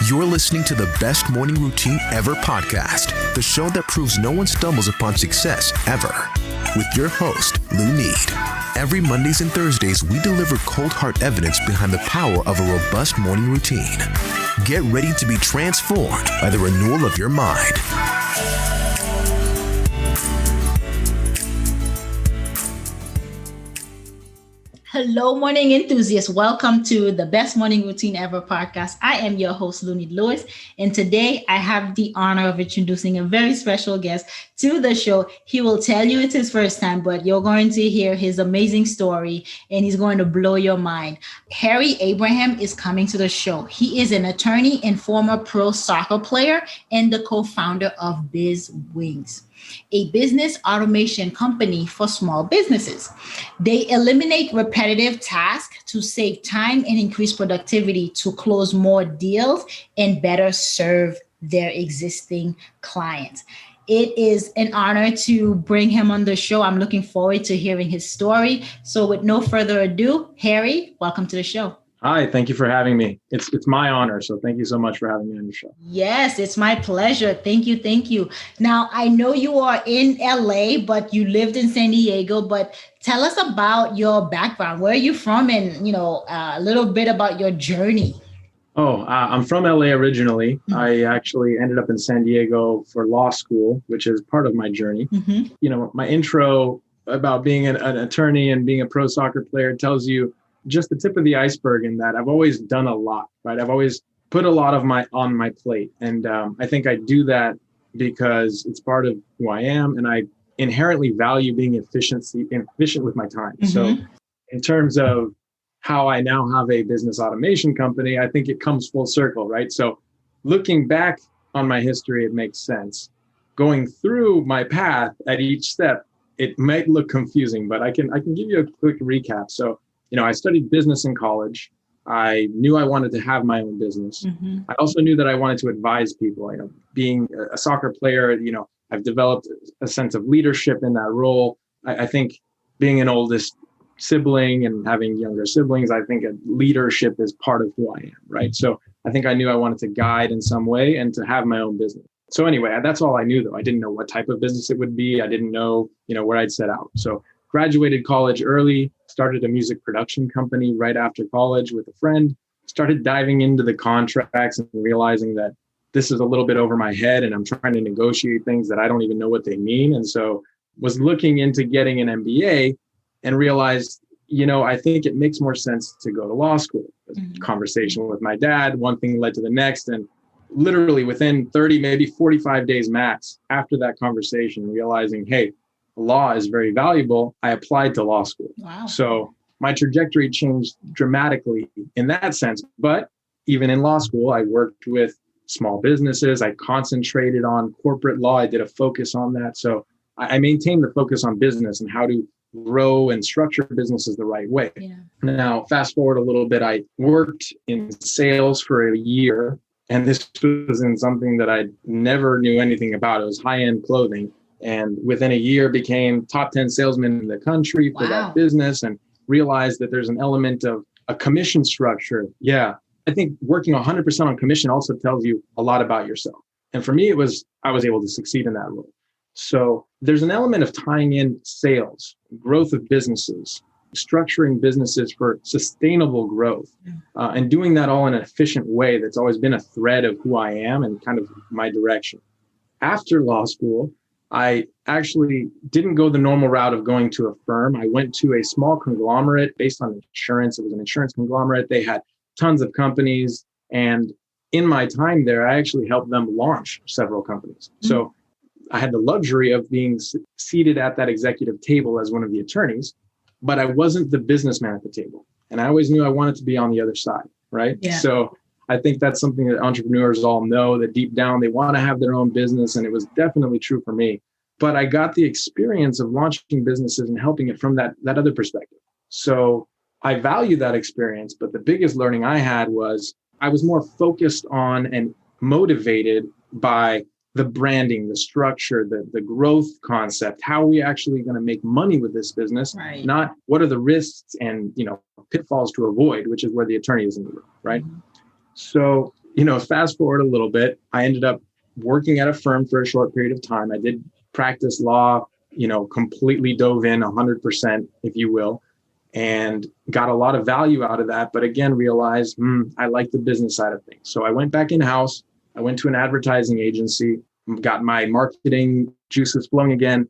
You're listening to the Best Morning Routine Ever podcast, the show that proves no one stumbles upon success ever. With your host, Lou Need. Every Mondays and Thursdays, we deliver cold hard evidence behind the power of a robust morning routine. Get ready to be transformed by the renewal of your mind. Hello, morning enthusiasts. Welcome to the Best Morning Routine Ever podcast. I am your host, Looney Lewis, and today I have the honor of introducing a very special guest to the show. He will tell you it's his first time, but you're going to hear his amazing story, and he's going to blow your mind. Harry Abraham is coming to the show. He is an attorney and former pro soccer player and the co-founder of Biz Wings, a business automation company for small businesses. They eliminate repetitive tasks to save time and increase productivity to close more deals and better serve their existing clients. It is an honor to bring him on the show. I'm looking forward to hearing his story. So with no further ado, Harry, welcome to the show. Hi, thank you for having me. It's my honor. So thank you so much for having me on your show. Yes, it's my pleasure. Thank you. Thank you. Now, I know you are in LA, but you lived in San Diego, but tell us about your background. Where are you from? And, a little bit about your journey. I'm from LA originally. Mm-hmm. I actually ended up in San Diego for law school, which is part of my journey. Mm-hmm. My intro about being an attorney and being a pro soccer player tells you just the tip of the iceberg in that I've always done a lot, right? I've always put a lot of on my plate. And I think I do that because it's part of who I am. And I inherently value being efficient with my time. Mm-hmm. So in terms of how I now have a business automation company, I think it comes full circle, right? So looking back on my history, it makes sense. Going through my path at each step, it might look confusing, but I can give you a quick recap. So I studied business in college. I knew I wanted to have my own business. Mm-hmm. I also knew that I wanted to advise people. Being a soccer player, I've developed a sense of leadership in that role. I think being an oldest sibling and having younger siblings, I think leadership is part of who I am, right? So I think I knew I wanted to guide in some way and to have my own business. So anyway, that's all I knew, though. I didn't know what type of business it would be. I didn't know, where I'd set out. So graduated college early, started a music production company right after college with a friend, started diving into the contracts and realizing that this is a little bit over my head and I'm trying to negotiate things that I don't even know what they mean. And so was looking into getting an MBA and realized, I think it makes more sense to go to law school. Mm-hmm. Conversation with my dad, one thing led to the next. And literally within 30, maybe 45 days max after that conversation, realizing, hey, law is very valuable, I applied to law school. Wow. So my trajectory changed dramatically in that sense. But even in law school, I worked with small businesses. I concentrated on corporate law. I did a focus on that. So I maintained the focus on business and how to grow and structure businesses the right way. Yeah. Now, fast forward a little bit, I worked in sales for a year. And this was in something that I never knew anything about. It was high-end clothing. And within a year became top 10 salesman in the country for that business and realized that there's an element of a commission structure. Yeah. I think working 100% on commission also tells you a lot about yourself. And for me, I was able to succeed in that role. So there's an element of tying in sales, growth of businesses, structuring businesses for sustainable growth, and doing that all in an efficient way. That's always been a thread of who I am and kind of my direction. After law school, I actually didn't go the normal route of going to a firm. I went to a small conglomerate based on insurance. It was an insurance conglomerate. They had tons of companies. And in my time there, I actually helped them launch several companies. Mm-hmm. So I had the luxury of being seated at that executive table as one of the attorneys, but I wasn't the businessman at the table. And I always knew I wanted to be on the other side, right? Yeah. So I think that's something that entrepreneurs all know, that deep down they want to have their own business. And it was definitely true for me. But I got the experience of launching businesses and helping it from that other perspective. So I value that experience. But the biggest learning I had was I was more focused on and motivated by the branding, the structure, the growth concept, how are we actually going to make money with this business, right? Not what are the risks and pitfalls to avoid, which is where the attorney is in the room, right? Mm-hmm. So fast forward a little bit, I ended up working at a firm for a short period of time. I did practice law, completely dove in 100%, if you will, and got a lot of value out of that. But again, realized, I like the business side of things. So I went back in-house. I went to an advertising agency, got my marketing juices flowing again,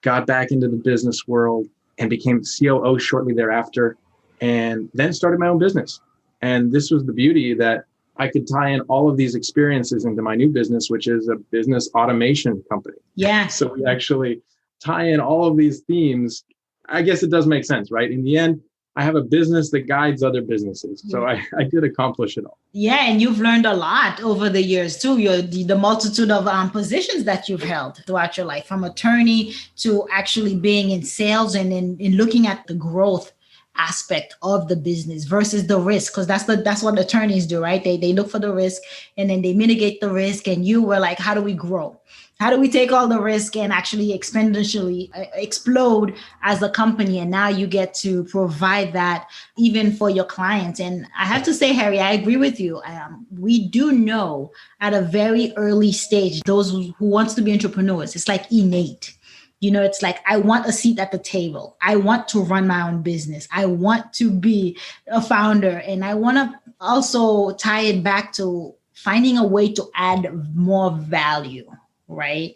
got back into the business world and became COO shortly thereafter, and then started my own business. And this was the beauty, that I could tie in all of these experiences into my new business, which is a business automation company. Yeah. So we actually tie in all of these themes. I guess it does make sense, right? In the end, I have a business that guides other businesses. So I did accomplish it all. Yeah. And you've learned a lot over the years too. The multitude of positions that you've held throughout your life, from attorney to actually being in sales and in looking at the growth aspect of the business versus the risk, because that's what attorneys do, right? They look for the risk and then they mitigate the risk. And you were like, how do we grow? How do we take all the risk and actually exponentially explode as a company? And now you get to provide that even for your clients. And I have to say, Harry, I agree with you. We do know at a very early stage, those who wants to be entrepreneurs, it's like innate. It's like, I want a seat at the table. I want to run my own business. I want to be a founder. And I want to also tie it back to finding a way to add more value, right?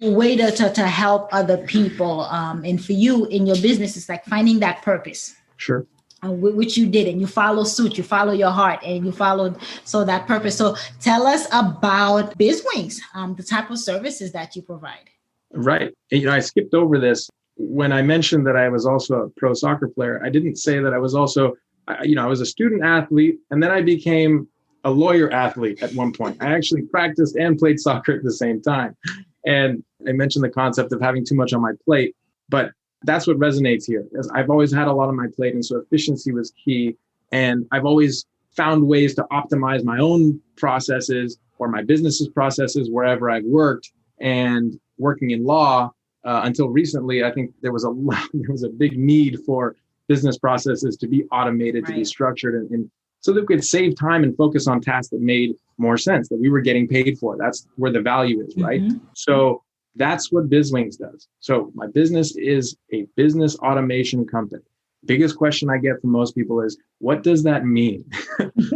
A way to help other people. And for you in your business, it's like finding that purpose. Sure. Which you did, and you follow suit, you follow your heart, and you followed that purpose. So tell us about BizWings, the type of services that you provide. Right. I skipped over this. When I mentioned that I was also a pro soccer player, I didn't say that I was also, I was a student athlete, and then I became a lawyer athlete at one point. I actually practiced and played soccer at the same time. And I mentioned the concept of having too much on my plate, but that's what resonates here. Because I've always had a lot on my plate, and so efficiency was key. And I've always found ways to optimize my own processes or my business's processes wherever I've worked. And working in law until recently, I think there was a big need for business processes to be automated, right, to be structured, and so that we could save time and focus on tasks that made more sense, that we were getting paid for. That's where the value is, right? Mm-hmm. So that's what BizWings does. So my business is a business automation company. Biggest question I get from most people is, what does that mean?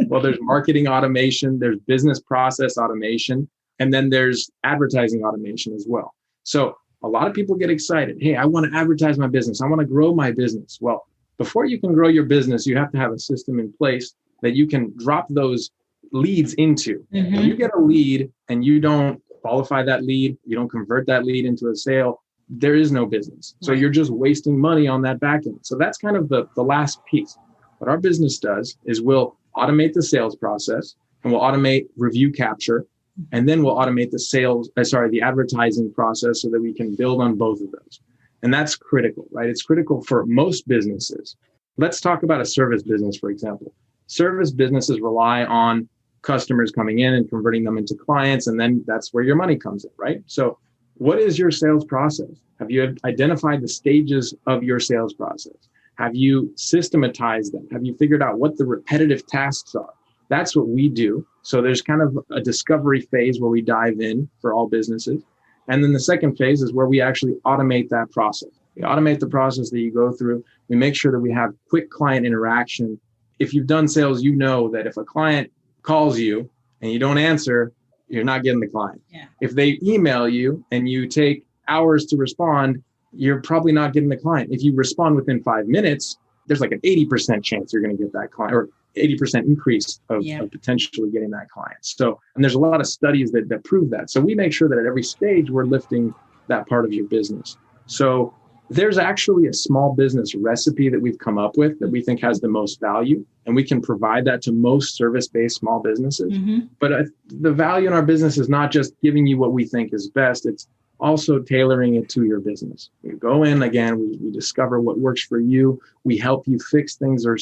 Well, there's marketing automation, there's business process automation, and then there's advertising automation as well. So a lot of people get excited. Hey, I want to advertise my business. I want to grow my business. Well, before you can grow your business, you have to have a system in place that you can drop those leads into. Mm-hmm. When you get a lead and you don't qualify that lead, you don't convert that lead into a sale, there is no business. So you're just wasting money on that back end. So that's kind of the last piece. What our business does is we'll automate the sales process, and we'll automate review capture. And then we'll automate the advertising process so that we can build on both of those. And that's critical, right? It's critical for most businesses. Let's talk about a service business, for example. Service businesses rely on customers coming in and converting them into clients. And then that's where your money comes in, right? So what is your sales process? Have you identified the stages of your sales process? Have you systematized them? Have you figured out what the repetitive tasks are? That's what we do. So there's kind of a discovery phase where we dive in for all businesses. And then the second phase is where we actually automate that process. We automate the process that you go through. We make sure that we have quick client interaction. If you've done sales, you know that if a client calls you and you don't answer, you're not getting the client. Yeah. If they email you and you take hours to respond, you're probably not getting the client. If you respond within 5 minutes, there's like an 80% chance you're going to get that client, or 80% increase of potentially getting that client. So, and there's a lot of studies that prove that. So we make sure that at every stage we're lifting that part of your business. So there's actually a small business recipe that we've come up with that we think has the most value, and we can provide that to most service-based small businesses. Mm-hmm. But the value in our business is not just giving you what we think is best. It's also tailoring it to your business. We go in, again, we discover what works for you. We help you fix things or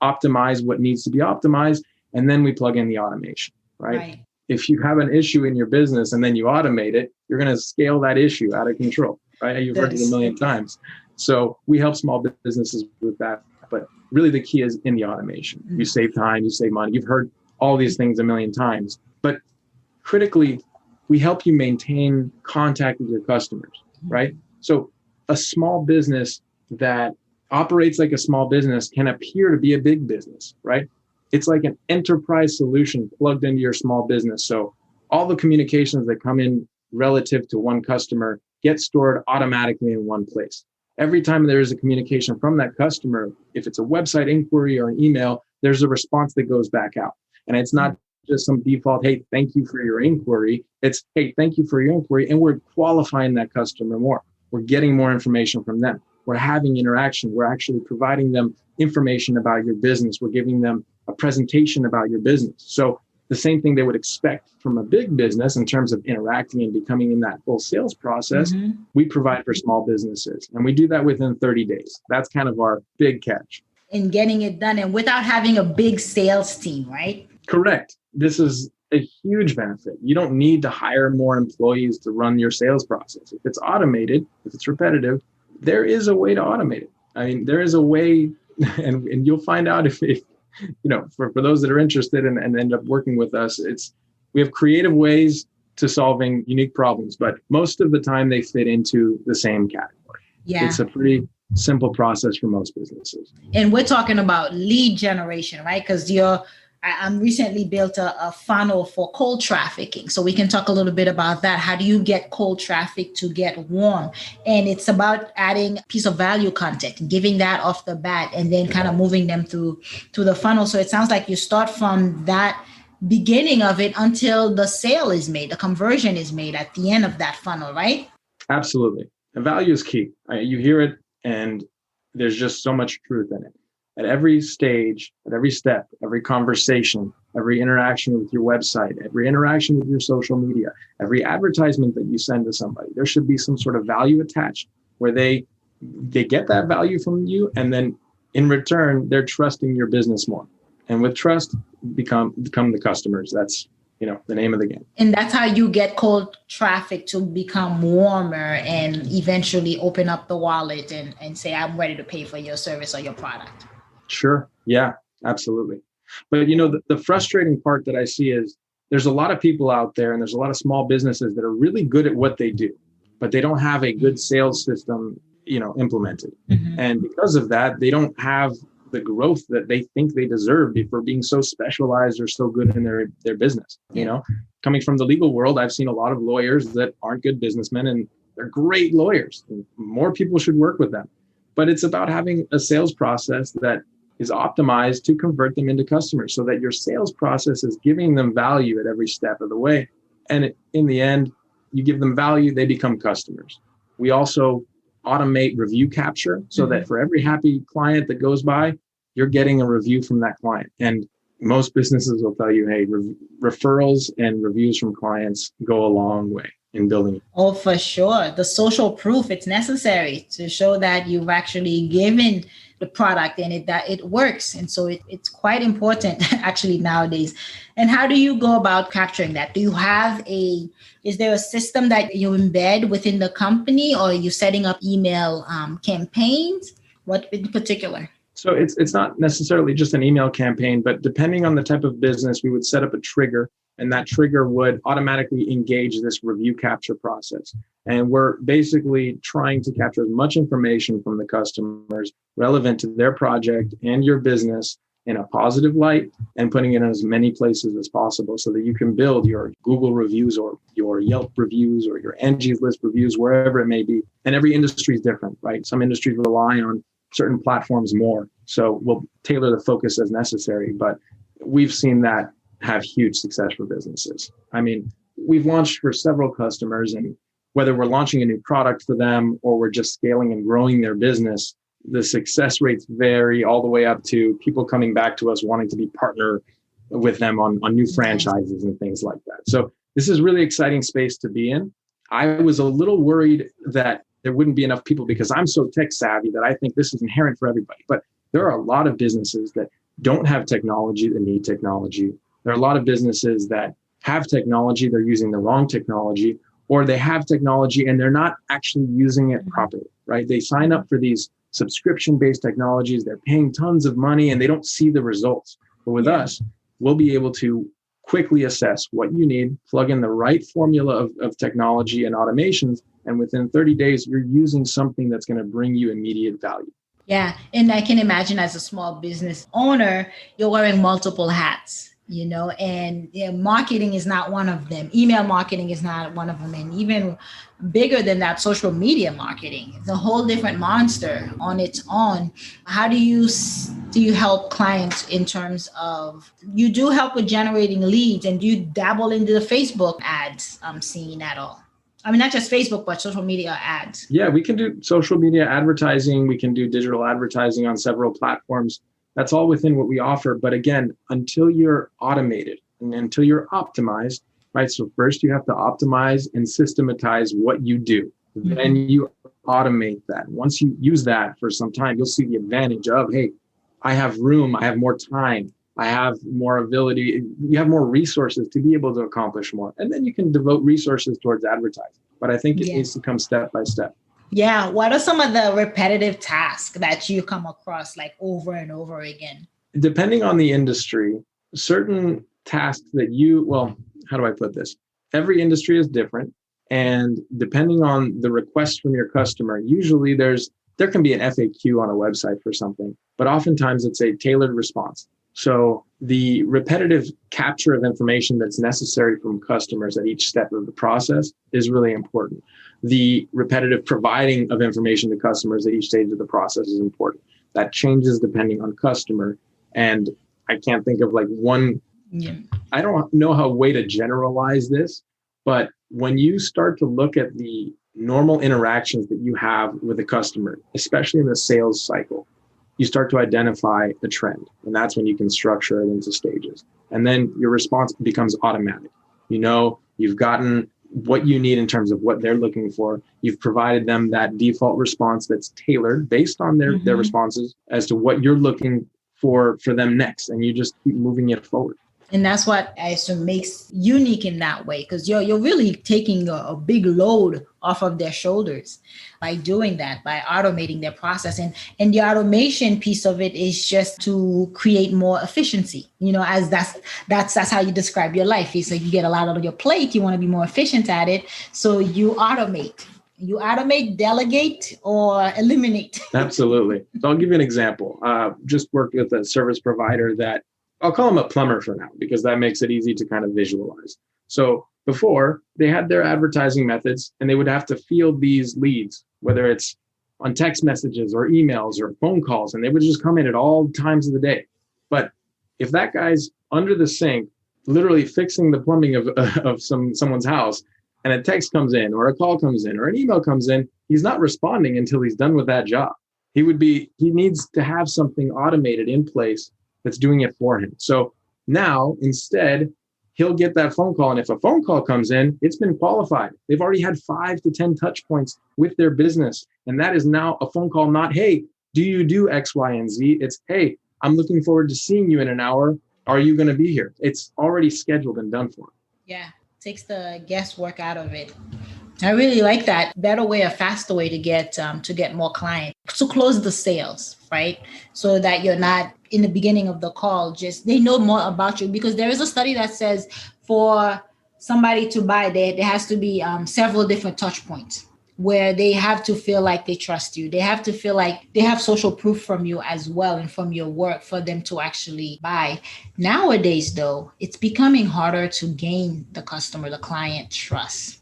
optimize what needs to be optimized. And then we plug in the automation, right? If you have an issue in your business and then you automate it, you're going to scale that issue out of control, right? You've heard it a million times. So we help small businesses with that. But really the key is in the automation. Mm-hmm. You save time, you save money. You've heard all these things a million times. But critically, we help you maintain contact with your customers, right? So a small business that operates like a small business can appear to be a big business, right? It's like an enterprise solution plugged into your small business. So all the communications that come in relative to one customer get stored automatically in one place. Every time there is a communication from that customer, if it's a website inquiry or an email, there's a response that goes back out. And it's not just some default, hey, thank you for your inquiry. It's, hey, thank you for your inquiry. And we're qualifying that customer more. We're getting more information from them. We're having interaction. We're actually providing them information about your business. We're giving them a presentation about your business. So the same thing they would expect from a big business in terms of interacting and becoming in that full sales process, we provide for small businesses. And we do that within 30 days. That's kind of our big catch. In getting it done and without having a big sales team, right? Correct. This is a huge benefit. You don't need to hire more employees to run your sales process. If it's automated, if it's repetitive, there is a way to automate it. I mean, there is a way, and you'll find out if for those that are interested and end up working with us, we have creative ways to solving unique problems, but most of the time they fit into the same category. Yeah. It's a pretty simple process for most businesses. And we're talking about lead generation, right? Because I'm recently built a funnel for cold trafficking. So we can talk a little bit about that. How do you get cold traffic to get warm? And it's about adding piece of value content, giving that off the bat, and then kind of moving them through the funnel. So it sounds like you start from that beginning of it until the sale is made, the conversion is made at the end of that funnel, right? Absolutely. The value is key. You hear it, and there's just so much truth in it. At every stage, at every step, every conversation, every interaction with your website, every interaction with your social media, every advertisement that you send to somebody, there should be some sort of value attached where they get that value from you. And then in return, they're trusting your business more. And with trust, become the customers. That's the name of the game. And that's how you get cold traffic to become warmer and eventually open up the wallet and say, I'm ready to pay for your service or your product. Sure. Yeah, absolutely. But, the frustrating part that I see is there's a lot of people out there and there's a lot of small businesses that are really good at what they do, but they don't have a good sales system, implemented. And because of that, they don't have the growth that they think they deserve for being so specialized or so good in their business. Coming from the legal world, I've seen a lot of lawyers that aren't good businessmen, and they're great lawyers. More people should work with them. But it's about having a sales process that is optimized to convert them into customers so that your sales process is giving them value at every step of the way. And in the end, you give them value, they become customers. We also automate review capture so that for every happy client that goes by, you're getting a review from that client. And most businesses will tell you, hey, referrals and reviews from clients go a long way in building. Oh, for sure. The social proof, it's necessary to show that you've actually given the product and that it works. And so it's quite important actually nowadays. And how do you go about capturing that? Do you have is there a system that you embed within the company, or are you setting up email campaigns? What in particular? So it's not necessarily just an email campaign, but depending on the type of business, we would set up a trigger, and that trigger would automatically engage this review capture process. And we're basically trying to capture as much information from the customers relevant to their project and your business in a positive light, and putting it in as many places as possible so that you can build your Google reviews or your Yelp reviews or your Angie's List reviews, wherever it may be. And every industry is different, right? Some industries rely on certain platforms more. So we'll tailor the focus as necessary, but we've seen that have huge success for businesses. I mean, we've launched for several customers, and whether we're launching a new product for them or we're just scaling and growing their business, the success rates vary all the way up to people coming back to us wanting to be partner with them on new franchises and things like that. So this is really exciting space to be in. I was a little worried that there wouldn't be enough people because I'm so tech savvy that I think this is inherent for everybody. But there are a lot of businesses that don't have technology that need technology. There are a lot of businesses that have technology, they're using the wrong technology, or they have technology and they're not actually using it properly, right? They sign up for these subscription-based technologies, they're paying tons of money and they don't see the results. But with us, we'll be able to quickly assess what you need, plug in the right formula of technology and automations, and within 30 days, you're using something that's going to bring you immediate value. Yeah. And I can imagine as a small business owner, you're wearing multiple hats, and marketing is not one of them. Email marketing is not one of them. And even bigger than that, social media marketing, it's a whole different monster on its own. How do you help clients in terms of, you do help with generating leads, and do you dabble into the Facebook ads scene at all? I mean, not just Facebook, but social media ads. Yeah, we can do social media advertising. We can do digital advertising on several platforms. That's all within what we offer. But again, until you're automated and until you're optimized, right? So first you have to optimize and systematize what you do. Mm-hmm. Then you automate that. Once you use that for some time, you'll see the advantage of, hey, I have room, I have more time, I have more ability, you have more resources to be able to accomplish more. And then you can devote resources towards advertising. But I think it needs to come step by step. Yeah. What are some of the repetitive tasks that you come across like over and over again? Depending on the industry, certain tasks that how do I put this? Every industry is different. And depending on the request from your customer, usually there can be an FAQ on a website for something, but oftentimes it's a tailored response. So the repetitive capture of information that's necessary from customers at each step of the process is really important. The repetitive providing of information to customers at each stage of the process is important. That changes depending on customer. And I can't think of like one, I don't know how way to generalize this, but when you start to look at the normal interactions that you have with a customer, especially in the sales cycle, you start to identify a trend. And that's when you can structure it into stages. And then your response becomes automatic. You've gotten what you need in terms of what they're looking for. You've provided them that default response that's tailored based on their responses as to what you're looking for them next. And you just keep moving it forward. And that's what I assume makes unique in that way, because you're really taking a big load off of their shoulders by doing that, by automating their process. And the automation piece of it is just to create more efficiency, as that's how you describe your life. So you get a lot on your plate, you want to be more efficient at it. So you automate, delegate, or eliminate. Absolutely. So I'll give you an example. Just worked with a service provider that I'll call him a plumber for now, because that makes it easy to kind of visualize. So before, they had their advertising methods and they would have to field these leads, whether it's on text messages or emails or phone calls, and they would just come in at all times of the day. But if that guy's under the sink, literally fixing the plumbing of someone's house, and a text comes in or a call comes in or an email comes in, he's not responding until he's done with that job. He needs to have something automated in place that's doing it for him. So now instead, he'll get that phone call. And if a phone call comes in, it's been qualified. They've already had 5 to 10 touch points with their business. And that is now a phone call, not, hey, do you do X, Y, and Z? It's, hey, I'm looking forward to seeing you in an hour. Are you going to be here? It's already scheduled and done for. Yeah, takes the guesswork out of it. I really like that. Better way, a faster way to get more clients, to close the sales, right? So that you're not in the beginning of the call, they know more about you, because there is a study that says for somebody to buy, there has to be several different touch points where they have to feel like they trust you. They have to feel like they have social proof from you as well and from your work for them to actually buy. Nowadays, though, it's becoming harder to gain the client trust.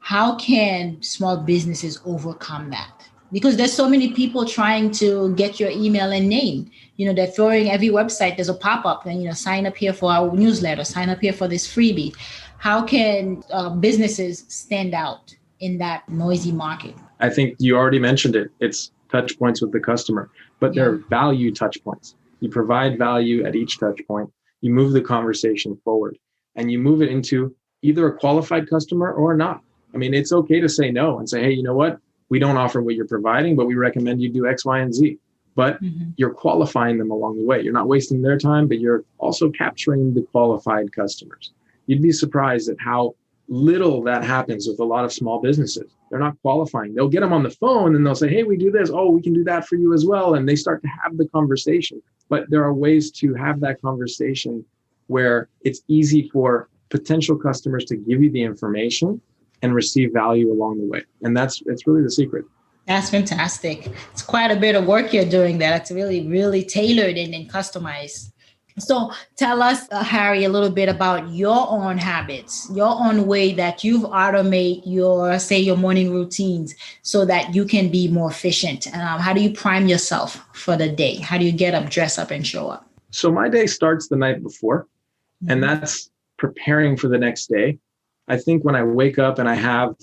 How can small businesses overcome that? Because there's so many people trying to get your email and name. They're throwing every website, there's a pop-up and, sign up here for our newsletter, sign up here for this freebie. How can businesses stand out in that noisy market? I think you already mentioned it. It's touch points with the customer, but they're value touch points. You provide value at each touch point. You move the conversation forward and you move it into either a qualified customer or not. I mean, it's okay to say no and say, hey, you know what? We don't offer what you're providing, but we recommend you do X, Y, and Z. But you're qualifying them along the way. You're not wasting their time, but you're also capturing the qualified customers. You'd be surprised at how little that happens with a lot of small businesses. They're not qualifying. They'll get them on the phone and they'll say, hey, we do this. Oh, we can do that for you as well. And they start to have the conversation. But there are ways to have that conversation where it's easy for potential customers to give you the information and receive value along the way. And it's really the secret. That's fantastic. It's quite a bit of work you're doing there. It's really, really tailored and customized. So tell us, Harry, a little bit about your own habits, your own way that you've automate your morning routines so that you can be more efficient. How do you prime yourself for the day? How do you get up, dress up, and show up? So my day starts the night before, and that's preparing for the next day. I think when I wake up and I have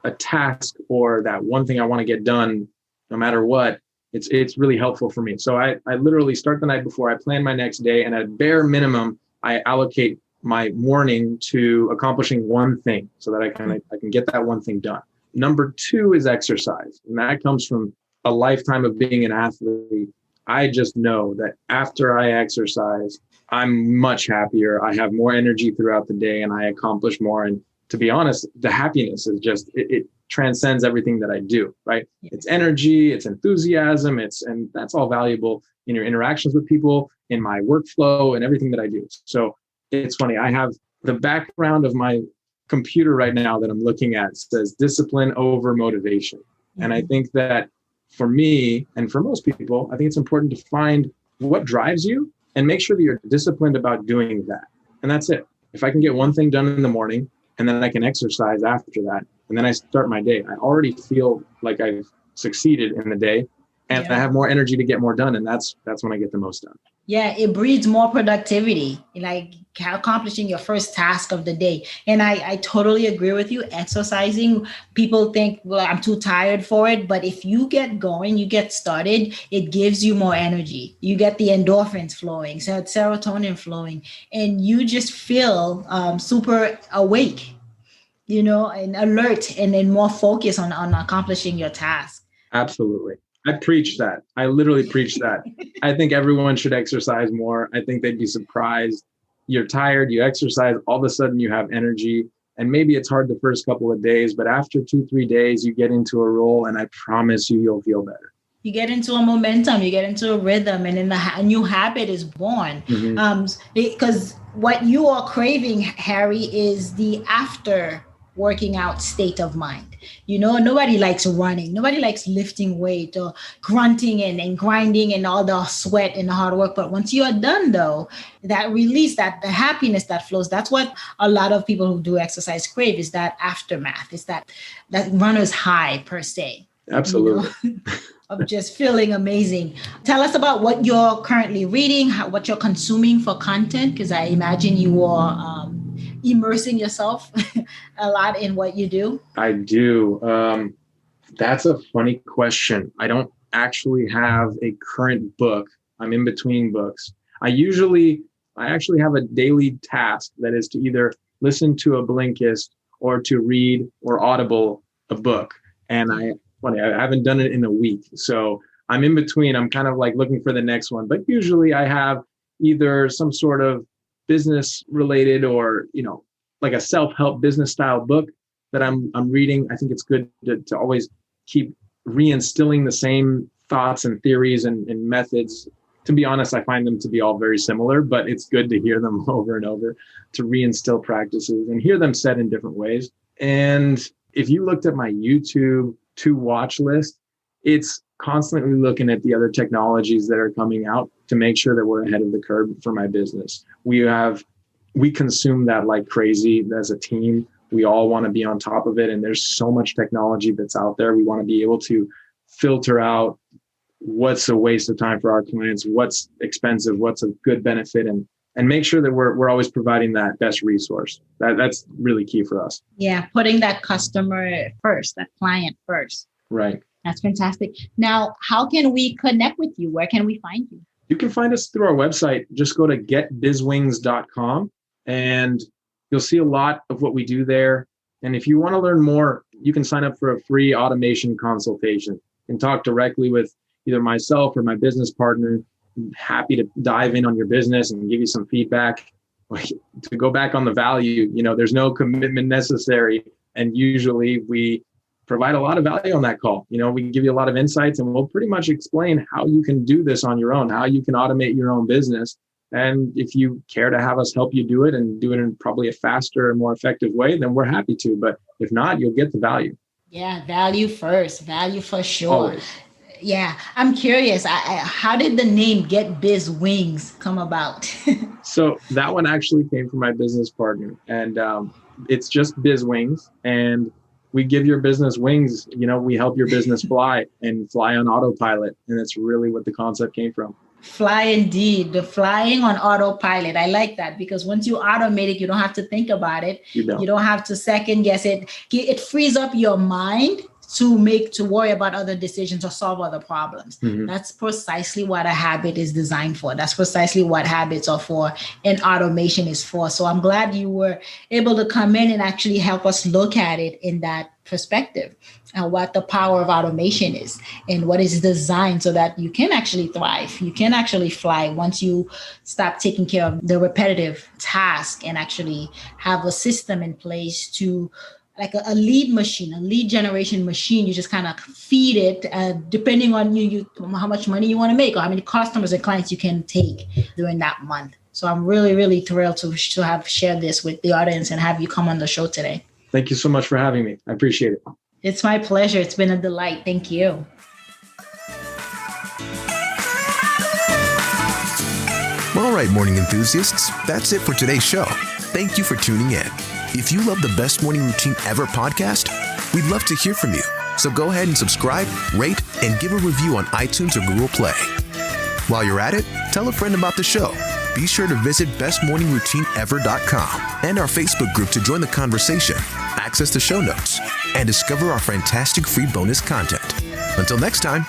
a task or that one thing I want to get done, no matter what, it's really helpful for me. So I literally start the night before, I plan my next day, and at bare minimum, I allocate my morning to accomplishing one thing so that I can get that one thing done. Number 2 is exercise. And that comes from a lifetime of being an athlete. I just know that after I exercise, I'm much happier. I have more energy throughout the day and I accomplish more. And to be honest, the happiness is just, it transcends everything that I do, right? Yeah. It's energy, it's enthusiasm, and that's all valuable in your interactions with people, in my workflow and everything that I do. So it's funny, I have the background of my computer right now that I'm looking at says discipline over motivation. Mm-hmm. And I think that for me and for most people, I think it's important to find what drives you and make sure that you're disciplined about doing that. And that's it. If I can get one thing done in the morning and then I can exercise after that, and then I start my day, I already feel like I've succeeded in the day, and I have more energy to get more done. And that's when I get the most done. Yeah, it breeds more productivity, like accomplishing your first task of the day. And I totally agree with you. Exercising, people think, well, I'm too tired for it. But if you get going, you get started, it gives you more energy. You get the endorphins flowing, so it's serotonin flowing, and you just feel super awake, and alert, and then more focus on accomplishing your task. Absolutely. I preach that. I literally preach that. I think everyone should exercise more. I think they'd be surprised. You're tired, you exercise, all of a sudden you have energy. And maybe it's hard the first couple of days, but after 2-3 days, you get into a role, and I promise you'll feel better. You get into a momentum, you get into a rhythm, and then a new habit is born. Mm-hmm. Because what you are craving, Harry, is the after working out state of mind. Nobody likes running. Nobody likes lifting weight or grunting and grinding and all the sweat and the hard work. But once you are done, though, that release, that the happiness that flows, that's what a lot of people who do exercise crave, is that aftermath. It's that runner's high per se. Absolutely. Of just feeling amazing. Tell us about what you're currently reading, what you're consuming for content, because I imagine you are immersing yourself a lot in what you do. I do. That's a funny question. I don't actually have a current book. I'm in between books. I actually have a daily task that is to either listen to a Blinkist or to read or Audible a book. And I haven't done it in a week. So I'm in between. I'm kind of like looking for the next one. But usually I have either some sort of business related or, like a self-help business style book that I'm reading. I think it's good to always keep reinstilling the same thoughts and theories and methods. To be honest, I find them to be all very similar, but it's good to hear them over and over, to reinstill practices and hear them said in different ways. And if you looked at my YouTube to watch list, it's constantly looking at the other technologies that are coming out to make sure that we're ahead of the curve for my business. We consume that like crazy as a team. We all want to be on top of it. And there's so much technology that's out there. We want to be able to filter out what's a waste of time for our clients, what's expensive, what's a good benefit, and make sure that we're always providing that best resource. That's really key for us. Yeah, putting that customer first, that client first. Right. That's fantastic. Now, how can we connect with you? Where can we find you? You can find us through our website. Just go to getbizwings.com and you'll see a lot of what we do there. And if you want to learn more, you can sign up for a free automation consultation. You can talk directly with either myself or my business partner. I'm happy to dive in on your business and give you some feedback. To go back on the value, there's no commitment necessary. And usually we provide a lot of value on that call. We can give you a lot of insights, and we'll pretty much explain how you can do this on your own, how you can automate your own business And if you care to have us help you do it and do it in probably a faster and more effective way, then we're happy to. But if not, you'll get the value. Yeah, value first, value for sure. Always. Yeah, I'm curious. How did the name Get Biz Wings come about? So that one actually came from my business partner, and it's just Biz Wings, and we give your business wings. We help your business fly and fly on autopilot, and that's really what the concept came from. Fly indeed. The flying on autopilot. I like that because once you automate it, you don't have to think about it. You don't have to second guess it. It frees up your mind to worry about other decisions or solve other problems. Mm-hmm. That's precisely what a habit is designed for. That's precisely what habits are for and automation is for. So I'm glad you were able to come in and actually help us look at it in that perspective and what the power of automation is and what is designed so that you can actually thrive. You can actually fly once you stop taking care of the repetitive task and actually have a system in place to like a lead machine, a lead generation machine. You just kind of feed it depending on you how much money you want to make or how many customers and clients you can take during that month. So I'm really, really thrilled to have shared this with the audience and have you come on the show today. Thank you so much for having me. I appreciate it. It's my pleasure. It's been a delight. Thank you. All right, morning enthusiasts, that's it for today's show. Thank you for tuning in. If you love the Best Morning Routine Ever podcast, we'd love to hear from you. So go ahead and subscribe, rate, and give a review on iTunes or Google Play. While you're at it, tell a friend about the show. Be sure to visit bestmorningroutineever.com and our Facebook group to join the conversation, access the show notes, and discover our fantastic free bonus content. Until next time.